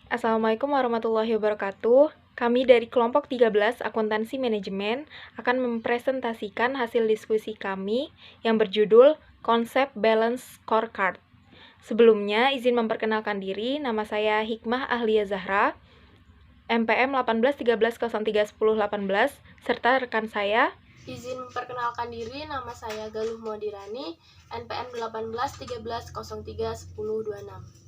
Assalamualaikum warahmatullahi wabarakatuh. Kami dari kelompok 13 Akuntansi Manajemen akan mempresentasikan hasil diskusi kami yang berjudul Konsep Balance Scorecard. Sebelumnya, izin memperkenalkan diri, nama saya Hikmah Ahlia Zahra, MPM 1813031018, serta rekan saya. Izin memperkenalkan diri, nama saya Galuh Modirani, NPM 1813031026.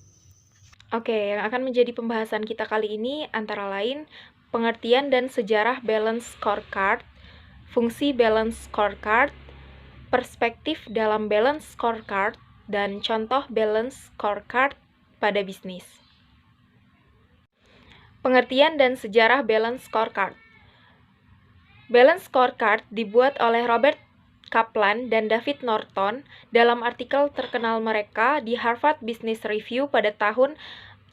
Oke, yang akan menjadi pembahasan kita kali ini antara lain pengertian dan sejarah balance scorecard, fungsi balance scorecard, perspektif dalam balance scorecard, dan contoh balance scorecard pada bisnis. Pengertian dan sejarah balance scorecard. Balance scorecard dibuat oleh Robert Kaplan dan David Norton dalam artikel terkenal mereka di Harvard Business Review pada tahun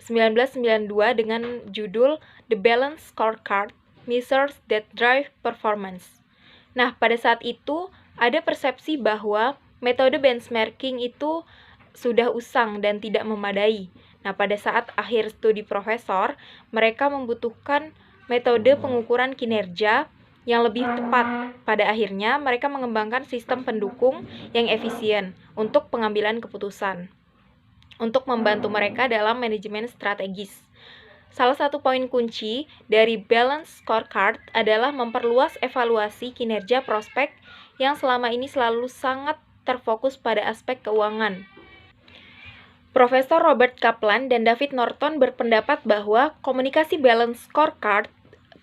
1992 dengan judul The Balance Scorecard: Measures that Drive Performance. Nah, pada saat itu ada persepsi bahwa metode benchmarking itu sudah usang dan tidak memadai. Nah, pada saat akhir studi profesor, mereka membutuhkan metode pengukuran kinerja yang lebih tepat. Pada akhirnya, mereka mengembangkan sistem pendukung yang efisien untuk pengambilan keputusan, untuk membantu mereka dalam manajemen strategis. Salah satu poin kunci dari balance scorecard adalah memperluas evaluasi kinerja prospek yang selama ini selalu sangat terfokus pada aspek keuangan. Profesor Robert Kaplan dan David Norton berpendapat bahwa komunikasi balance scorecard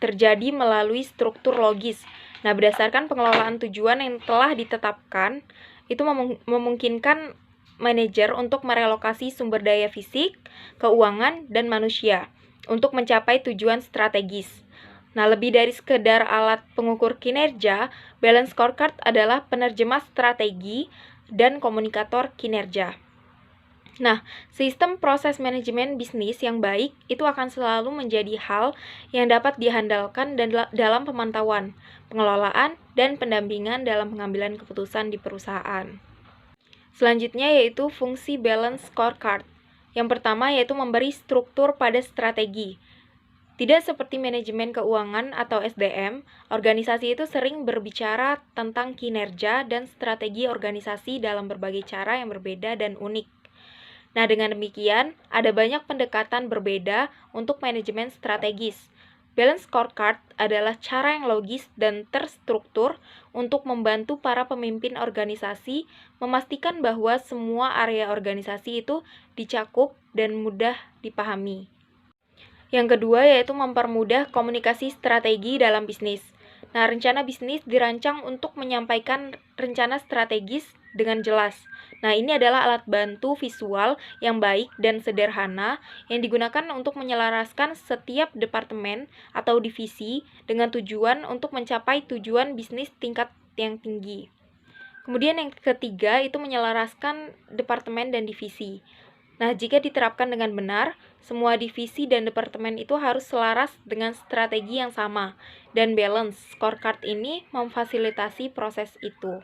terjadi melalui struktur logis. Nah, berdasarkan pengelolaan tujuan yang telah ditetapkan, itu memungkinkan manajer untuk merelokasi sumber daya fisik, keuangan, dan manusia untuk mencapai tujuan strategis. Nah, lebih dari sekedar alat pengukur kinerja, balance scorecard adalah penerjemah strategi dan komunikator kinerja. Nah, sistem proses manajemen bisnis yang baik itu akan selalu menjadi hal yang dapat diandalkan dalam pemantauan, pengelolaan, dan pendampingan dalam pengambilan keputusan di perusahaan. Selanjutnya yaitu fungsi balance scorecard. Yang pertama yaitu memberi struktur pada strategi. Tidak seperti manajemen keuangan atau SDM, organisasi itu sering berbicara tentang kinerja dan strategi organisasi dalam berbagai cara yang berbeda dan unik. Nah, dengan demikian, ada banyak pendekatan berbeda untuk manajemen strategis. Balance scorecard adalah cara yang logis dan terstruktur untuk membantu para pemimpin organisasi memastikan bahwa semua area organisasi itu dicakup dan mudah dipahami. Yang kedua yaitu mempermudah komunikasi strategi dalam bisnis. Nah, rencana bisnis dirancang untuk menyampaikan rencana strategis dengan jelas. Nah, ini adalah alat bantu visual yang baik dan sederhana yang digunakan untuk menyelaraskan setiap departemen atau divisi dengan tujuan untuk mencapai tujuan bisnis tingkat yang tinggi. Kemudian yang ketiga itu menyelaraskan departemen dan divisi. Nah, jika diterapkan dengan benar, semua divisi dan departemen itu harus selaras dengan strategi yang sama, dan balance scorecard ini memfasilitasi proses itu.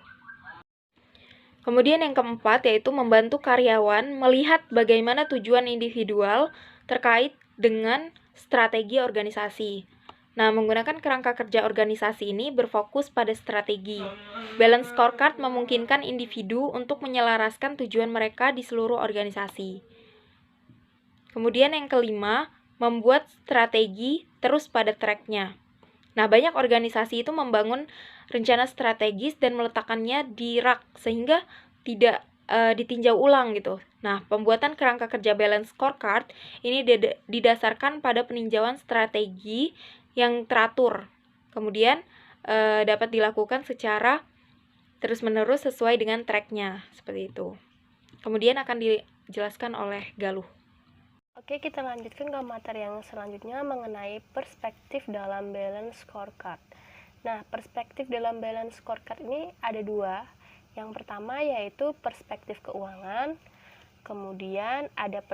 Kemudian yang keempat yaitu membantu karyawan melihat bagaimana tujuan individual terkait dengan strategi organisasi. Nah, menggunakan kerangka kerja organisasi ini berfokus pada strategi. Balance scorecard memungkinkan individu untuk menyelaraskan tujuan mereka di seluruh organisasi. Kemudian yang kelima, membuat strategi terus pada tracknya. Nah, banyak organisasi itu membangun rencana strategis dan meletakkannya di rak sehingga tidak ditinjau ulang gitu. Nah, pembuatan kerangka kerja balance scorecard ini didasarkan pada peninjauan strategi yang teratur. Kemudian dapat dilakukan secara terus-menerus sesuai dengan tracknya, seperti itu. Kemudian akan dijelaskan oleh Galuh. Oke, kita lanjutkan ke materi yang selanjutnya mengenai perspektif dalam balance scorecard. Nah, perspektif dalam balance scorecard ini ada dua. Yang pertama yaitu perspektif keuangan, kemudian ada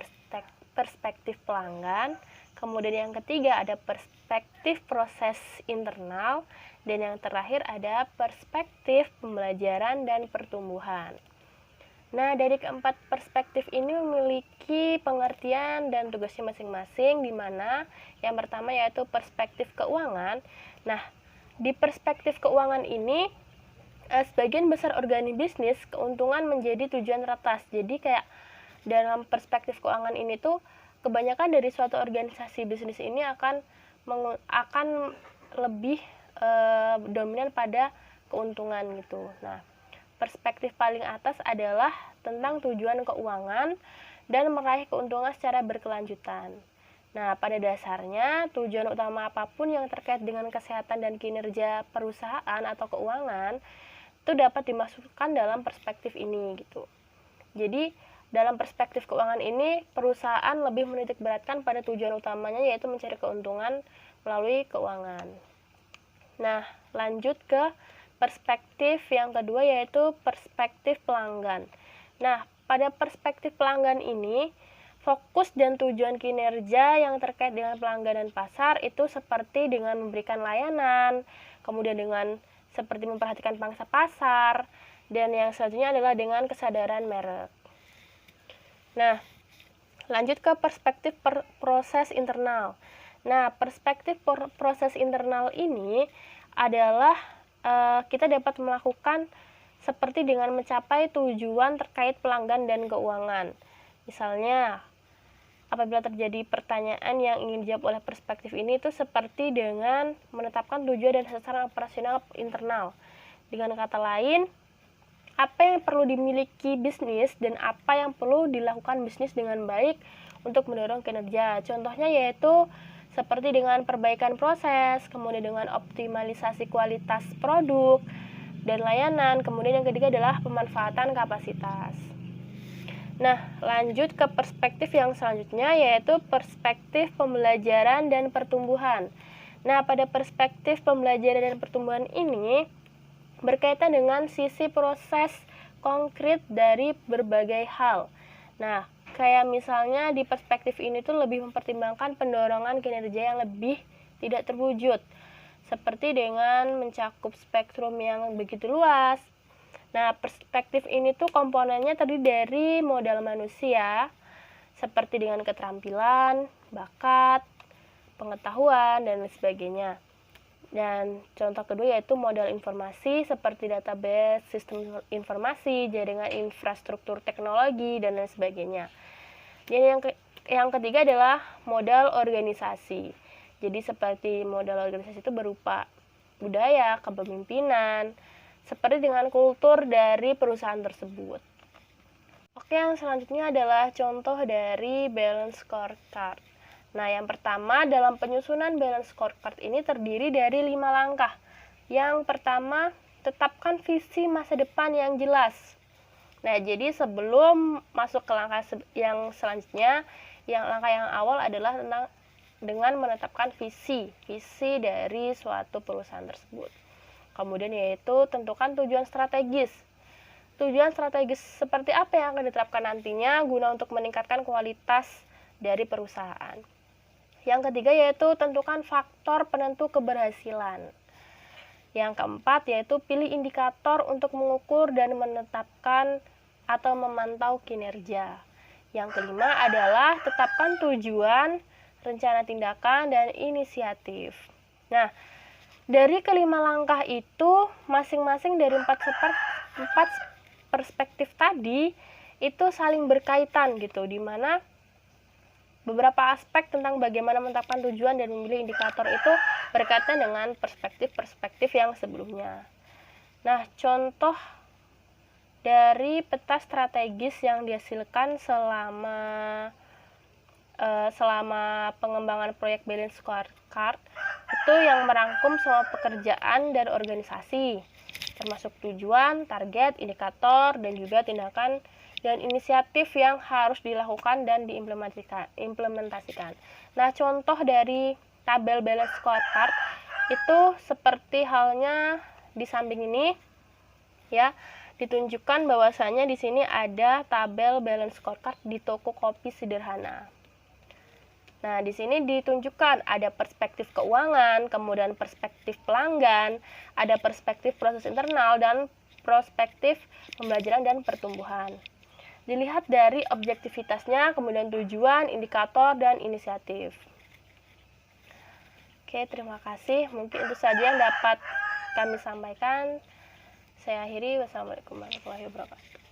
perspektif pelanggan, kemudian yang ketiga ada perspektif proses internal, dan yang terakhir ada perspektif pembelajaran dan pertumbuhan. Nah, dari keempat perspektif ini memiliki pengertian dan tugasnya masing-masing, di mana yang pertama yaitu perspektif keuangan. Nah, di perspektif keuangan ini, sebagian besar bisnis keuntungan menjadi tujuan teratas. Jadi kayak dalam perspektif keuangan ini tuh kebanyakan dari suatu organisasi bisnis ini akan lebih dominan pada keuntungan gitu. Nah, perspektif paling atas adalah tentang tujuan keuangan dan meraih keuntungan secara berkelanjutan. Nah, pada dasarnya tujuan utama apapun yang terkait dengan kesehatan dan kinerja perusahaan atau keuangan itu dapat dimasukkan dalam perspektif ini gitu. Jadi, dalam perspektif keuangan ini, perusahaan lebih menitik beratkan pada tujuan utamanya yaitu mencari keuntungan melalui keuangan. Nah, lanjut ke perspektif yang kedua yaitu perspektif pelanggan. Nah, pada perspektif pelanggan ini, fokus dan tujuan kinerja yang terkait dengan pelanggan dan pasar itu seperti dengan memberikan layanan, kemudian dengan seperti memperhatikan pangsa pasar, dan yang selanjutnya adalah dengan kesadaran merek. Nah, lanjut ke perspektif proses internal. Nah, perspektif proses internal ini adalah kita dapat melakukan seperti dengan mencapai tujuan terkait pelanggan dan keuangan. Misalnya, apabila terjadi pertanyaan yang ingin dijawab oleh perspektif ini itu seperti dengan menetapkan tujuan dan sasaran operasional internal. Dengan kata lain, apa yang perlu dimiliki bisnis dan apa yang perlu dilakukan bisnis dengan baik untuk mendorong kinerja. Contohnya yaitu seperti dengan perbaikan proses, kemudian dengan optimalisasi kualitas produk dan layanan, kemudian yang ketiga adalah pemanfaatan kapasitas. Nah, lanjut ke perspektif yang selanjutnya yaitu perspektif pembelajaran dan pertumbuhan. Nah, pada perspektif pembelajaran dan pertumbuhan ini berkaitan dengan sisi proses konkret dari berbagai hal. Nah, kayak misalnya di perspektif ini tuh lebih mempertimbangkan pendorongan kinerja yang lebih tidak terwujud, seperti dengan mencakup spektrum yang begitu luas. Nah, perspektif ini tuh komponennya terdiri dari modal manusia, seperti dengan keterampilan, bakat, pengetahuan, dan lain sebagainya. Dan contoh kedua yaitu modal informasi seperti database, sistem informasi, jaringan infrastruktur teknologi, dan lain sebagainya. Dan yang ketiga adalah modal organisasi. Jadi seperti modal organisasi itu berupa budaya, kepemimpinan, seperti dengan kultur dari perusahaan tersebut. Oke, yang selanjutnya adalah contoh dari balance scorecard. Nah, yang pertama dalam penyusunan balance scorecard ini terdiri dari 5 langkah. Yang pertama, tetapkan visi masa depan yang jelas. Nah, jadi sebelum masuk ke langkah yang selanjutnya, langkah yang awal adalah dengan menetapkan visi dari suatu perusahaan tersebut. Kemudian yaitu tentukan tujuan strategis. Tujuan strategis seperti apa yang akan diterapkan nantinya guna untuk meningkatkan kualitas dari perusahaan. Yang ketiga yaitu tentukan faktor penentu keberhasilan. Yang keempat yaitu pilih indikator untuk mengukur dan menetapkan atau memantau kinerja. Yang kelima adalah tetapkan tujuan, rencana tindakan, dan inisiatif. Nah, dari kelima langkah itu, masing-masing dari empat perspektif tadi itu saling berkaitan gitu, di mana beberapa aspek tentang bagaimana menetapkan tujuan dan memilih indikator itu berkaitan dengan perspektif-perspektif yang sebelumnya. Nah, contoh dari peta strategis yang dihasilkan selama pengembangan proyek balance scorecard itu yang merangkum semua pekerjaan dari organisasi, termasuk tujuan, target, indikator, dan juga tindakan dan inisiatif yang harus dilakukan dan diimplementasikan. Nah, contoh dari tabel balance scorecard itu seperti halnya di samping ini ya. Ditunjukkan bahwasanya di sini ada tabel balance scorecard di toko kopi sederhana. Nah, di sini ditunjukkan ada perspektif keuangan, kemudian perspektif pelanggan, ada perspektif proses internal, dan perspektif pembelajaran dan pertumbuhan. Dilihat dari objektivitasnya, kemudian tujuan, indikator, dan inisiatif. Oke, terima kasih. Mungkin itu saja yang dapat kami sampaikan. Saya akhiri. Wassalamualaikum warahmatullahi wabarakatuh.